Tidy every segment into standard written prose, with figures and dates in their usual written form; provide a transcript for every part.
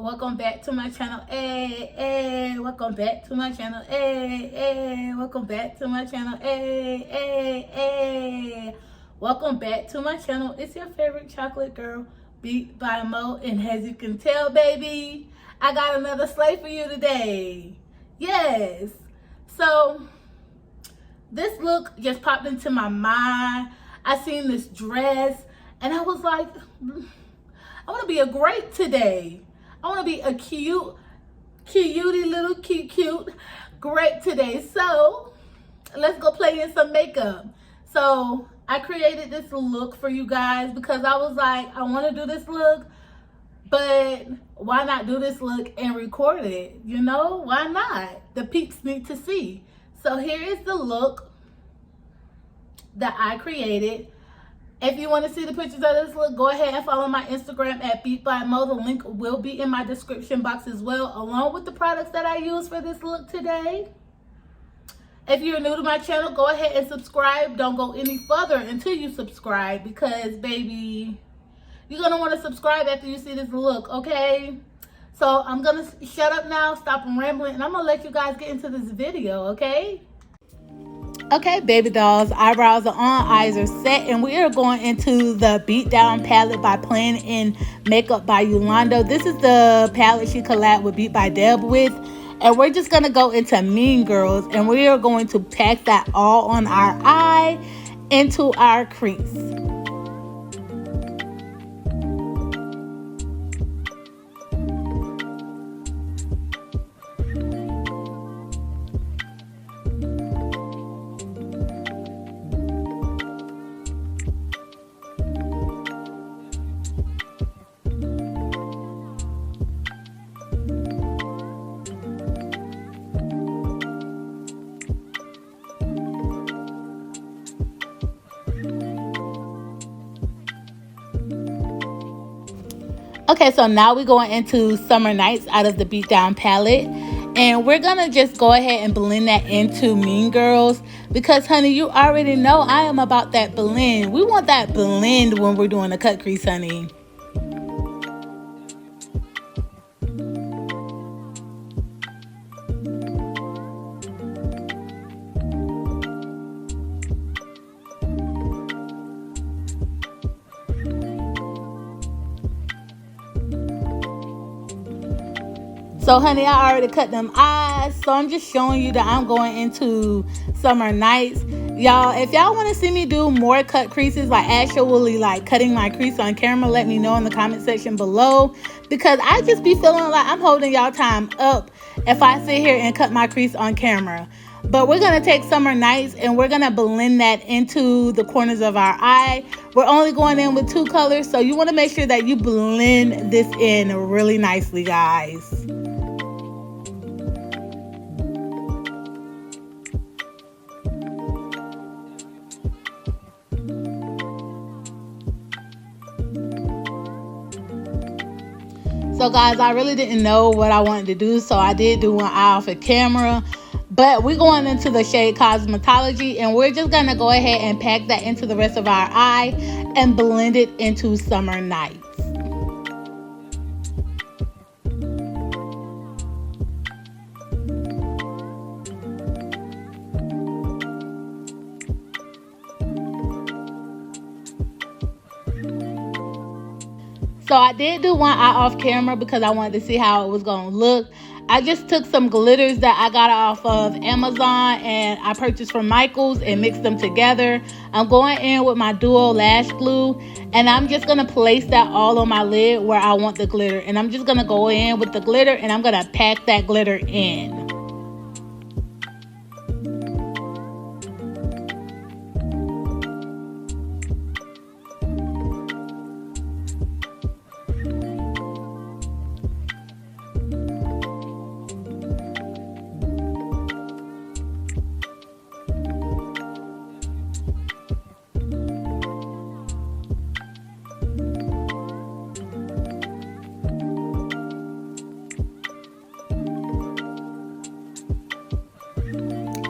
welcome back to my channel. Hey, welcome back to my channel. Hey, welcome back to my channel. Hey, welcome back to my channel. It's your favorite chocolate girl, Beat by Mo, and as you can tell, baby, I got another slay for you today. Yes. So this look just popped into my mind. I seen this dress and I was like, I want to be a grape today. I want to be a cutie little cute grape today. So let's go play in some makeup. So I created this look for you guys because I was like, I want to do this look, but why not do this look and record it? You know, why not? The peeps need to see. So here is the look that I created. If you want to see the pictures of this look, go ahead and follow my Instagram at beatbymoe. The link will be in my description box as well, along with the products that I use for this look today. If you're new to my channel, go ahead and subscribe. Don't go any further until you subscribe because, baby, you're going to want to subscribe after you see this look, okay? So I'm going to shut up now, stop rambling, and I'm going to let you guys get into this video, okay? Okay, baby dolls, eyebrows are on, eyes are set, and we are going into the Beat Down palette by Plan in Makeup by Yolanda. This is the palette she collabed with Beat by Deb with, and we're just going to go into Mean Girls, and we are going to pack that all on our eye into our crease. Okay, so now we're going into Summer Nights out of the Beat Down palette. And we're going to just go ahead and blend that into Mean Girls. Because, honey, you already know I am about that blend. We want that blend when we're doing a cut crease, honey. So, honey, I already cut them eyes, so I'm just showing you that I'm going into Summer Nights. Y'all, if y'all want to see me do more cut creases, like actually like cutting my crease on camera, let me know in the comment section below. Because I just be feeling like I'm holding y'all time up if I sit here and cut my crease on camera. But we're going to take Summer Nights and we're going to blend that into the corners of our eye. We're only going in with 2 colors, so you want to make sure that you blend this in really nicely, guys. So guys, I really didn't know what I wanted to do, so I did do one eye off of camera. But we're going into the shade Cosmetology, and we're just going to go ahead and pack that into the rest of our eye and blend it into Summer Nights. So I did do one eye off camera because I wanted to see how it was going to look. I just took some glitters that I got off of Amazon and I purchased from Michael's and mixed them together. I'm going in with my Duo Lash Glue and I'm just going to place that all on my lid where I want the glitter. And I'm just going to go in with the glitter and I'm going to pack that glitter in.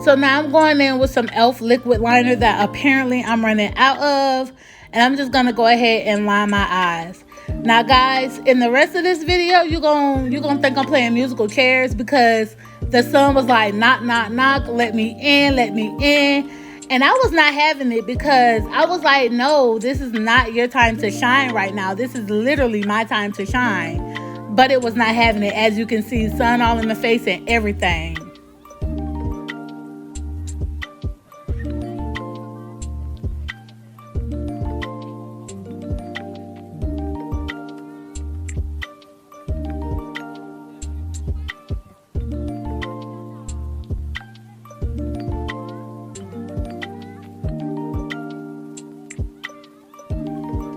So now I'm going in with some e.l.f. liquid liner that apparently I'm running out of. And I'm just going to go ahead and line my eyes. Now guys, in the rest of this video, you're gonna think I'm playing musical chairs because the sun was like, knock, knock, knock, let me in, let me in. And I was not having it because I was like, no, this is not your time to shine right now. This is literally my time to shine. But it was not having it. As you can see, sun all in my face and everything.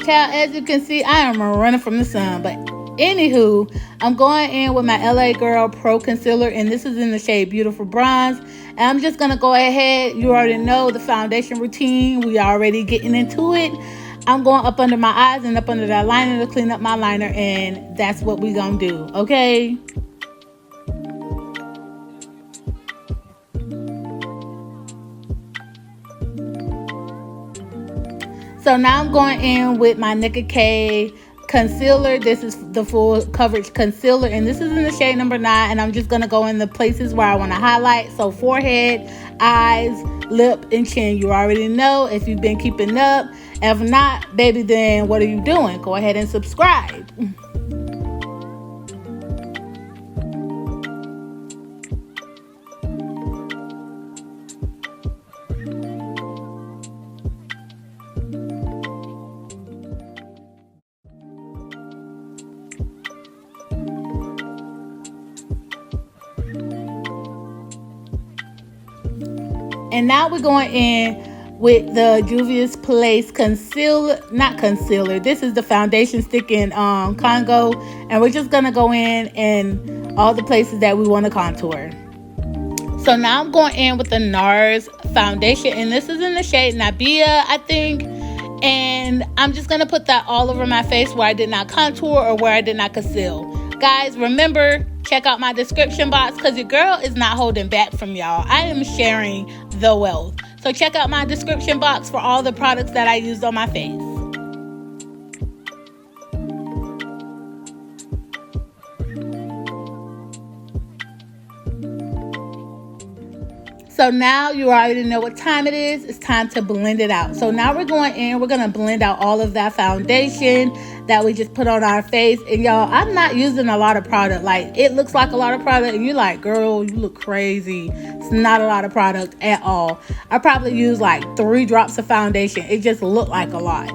Child, as you can see, I am running from the sun. But anywho, I'm going in with my LA Girl Pro Concealer, and this is in the shade Beautiful Bronze. And I'm just going to go ahead. You already know the foundation routine. We already getting into it. I'm going up under my eyes and up under that liner to clean up my liner, and that's what we going to do, okay? So now I'm going in with my Nicka K concealer. This is the full coverage concealer, and this is in the shade number 9. And I'm just going to go in the places where I want to highlight. So forehead, eyes, lip, and chin. You already know if you've been keeping up. If not, baby, then what are you doing? Go ahead and subscribe. And now we're going in with the Juvia's Place concealer, not concealer. This is the foundation stick in Congo. And we're just going to go in all the places that we want to contour. So now I'm going in with the NARS foundation. And this is in the shade Namibia, I think. And I'm just going to put that all over my face where I did not contour or where I did not conceal. Guys, remember, check out my description box because your girl is not holding back from y'all. I am sharing the wealth. So check out my description box for all the products that I used on my face. So now you already know what time it is. It's time to blend it out. So now we're going in. We're going to blend out all of that foundation that we just put on our face. And y'all, I'm not using a lot of product. Like, it looks like a lot of product. And you're like, girl, you look crazy. It's not a lot of product at all. I probably use like 3 drops of foundation. It just looked like a lot.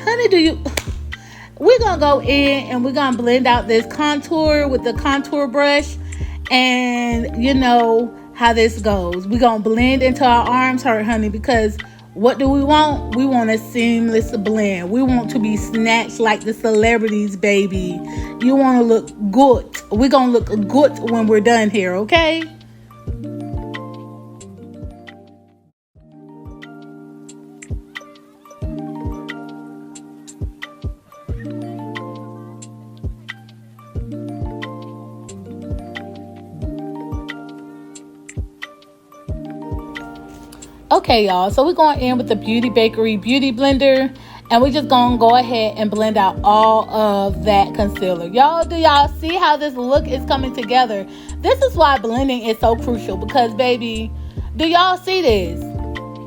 Honey, do you... We're going to go in and we're going to blend out this contour with the contour brush. And you know how this goes. We're going to blend until our arms hurt, honey, because what do we want? We want a seamless blend. We want to be snatched like the celebrities, baby. You want to look good. We're going to look good when we're done here, okay? Okay, y'all, so we're going in with the Beauty Bakery Beauty Blender, and we're just going to go ahead and blend out all of that concealer. Y'all, do y'all see how this look is coming together? This is why blending is so crucial because, baby, do y'all see this?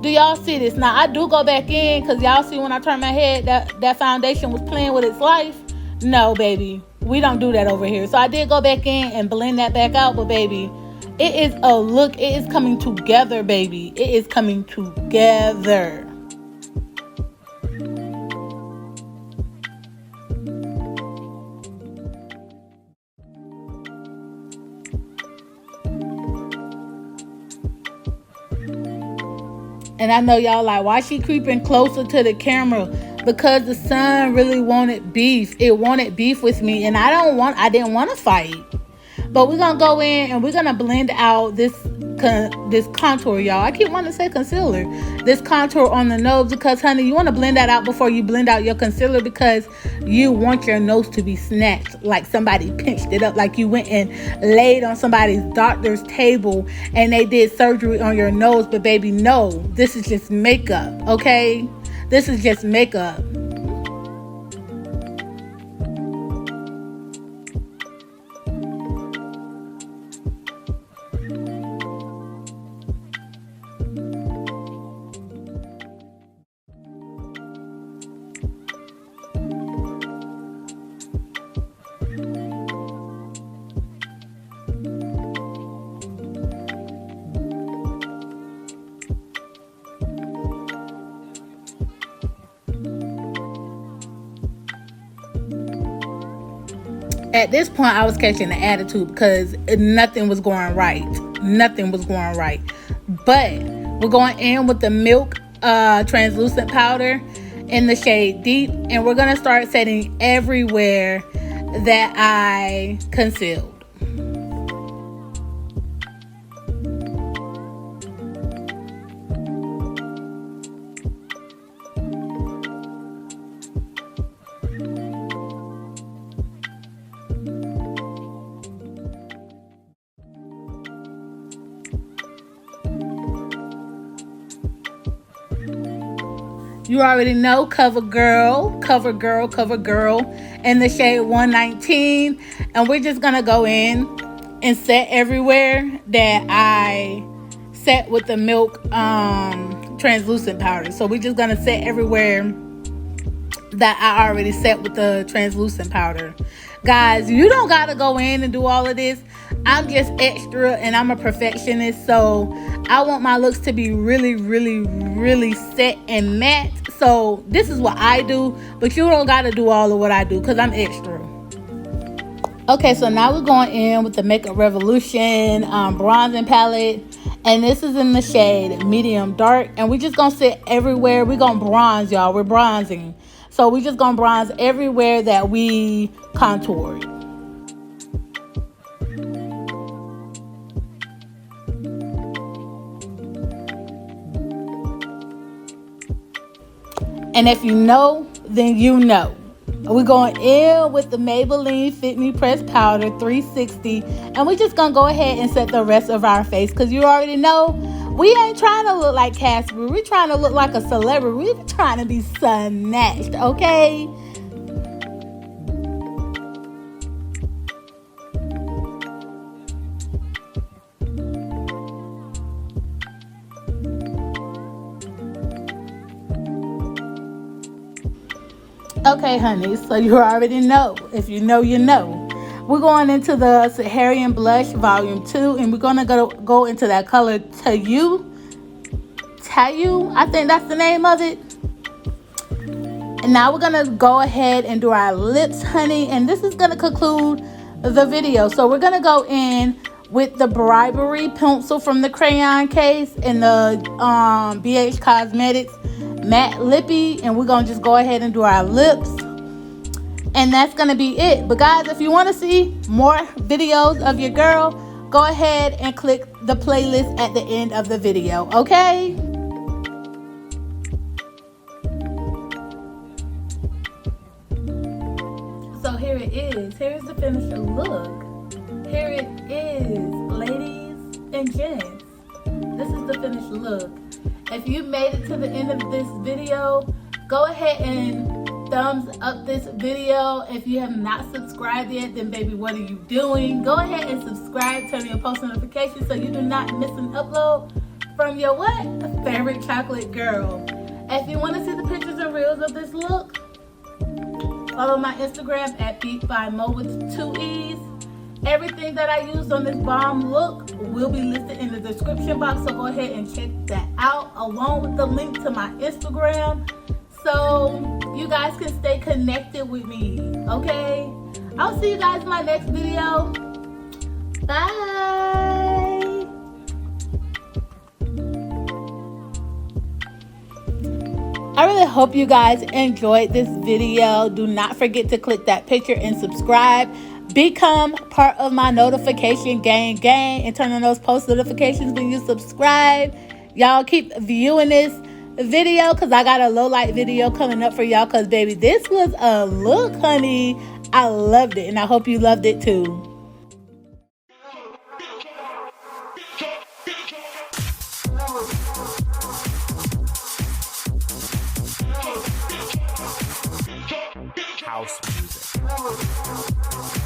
Do y'all see this? Now, I do go back in because y'all see when I turn my head, that foundation was playing with its life. No, baby, we don't do that over here. So I did go back in and blend that back out, but, baby, it is a look. It is coming together, baby. It is coming together. And I know y'all like, why she creeping closer to the camera? Because the sun really wanted beef. It wanted beef with me, and I didn't want to fight. But we're going to go in and we're going to blend out this this contour, y'all. I keep wanting to say concealer. This contour on the nose, because honey, you want to blend that out before you blend out your concealer, because you want your nose to be snatched, like somebody pinched it up, like you went and laid on somebody's doctor's table and they did surgery on your nose. But baby, no, this is just makeup, okay? This is just makeup. At this point, I was catching the attitude because nothing was going right. Nothing was going right. But we're going in with the Milk translucent powder in the shade Deep. And we're going to start setting everywhere that I concealed. You already know, cover girl, cover girl, cover girl in the shade 119. And we're just going to go in and set everywhere that I set with the Milk translucent powder. So we're just going to set everywhere that I already set with the translucent powder. Guys, you don't got to go in and do all of this. I'm just extra and I'm a perfectionist. So I want my looks to be really, really, really set and matte. So this is what I do, but you don't got to do all of what I do because I'm extra. Okay, so now we're going in with the Makeup Revolution bronzing palette. And this is in the shade medium dark. And we're just going to sit everywhere. We're going to bronze, y'all. We're bronzing. So we're just going to bronze everywhere that we contoured. And if you know, then you know. We're going in with the Maybelline Fitme Pressed Powder 360. And we're just going to go ahead and set the rest of our face. Because you already know, we ain't trying to look like Casper. We're trying to look like a celebrity. We're trying to be snatched, okay? Okay, honey, so you already know. If you know, you know. We're going into the Saharan Blush Volume 2, and we're going to go into that color Tayu. I think that's the name of it. And now we're going to go ahead and do our lips, honey, and this is going to conclude the video. So we're going to go in with the Bribery pencil from the crayon case and the BH Cosmetics matte lippy, and we're gonna just go ahead and do our lips, and that's gonna be it. But guys, if you want to see more videos of your girl, go ahead and click the playlist at the end of the video, okay? So here it is. Here's the finished look. Here it is, ladies and gents. This is the finished look. If you made it to the end of this video, go ahead and thumbs up this video. If you have not subscribed yet, then baby, what are you doing? Go ahead and subscribe, turn on your post notifications so you do not miss an upload from your what? Favorite chocolate girl. If you want to see the pictures and reels of this look, follow my Instagram at beatbymoe with 2 E's. Everything that I used on this bomb look will be listed in the description box, so go ahead and check that out along with the link to my Instagram so you guys can stay connected with me, okay? I'll see you guys in my next video. Bye. I really hope you guys enjoyed this video. Do not forget to click that picture and subscribe. Become part of my notification gang and turn on those post notifications when you subscribe. Y'all keep viewing this video because I got a low light video coming up for y'all because, baby, this was a look, honey. I loved it, and I hope you loved it too. House music.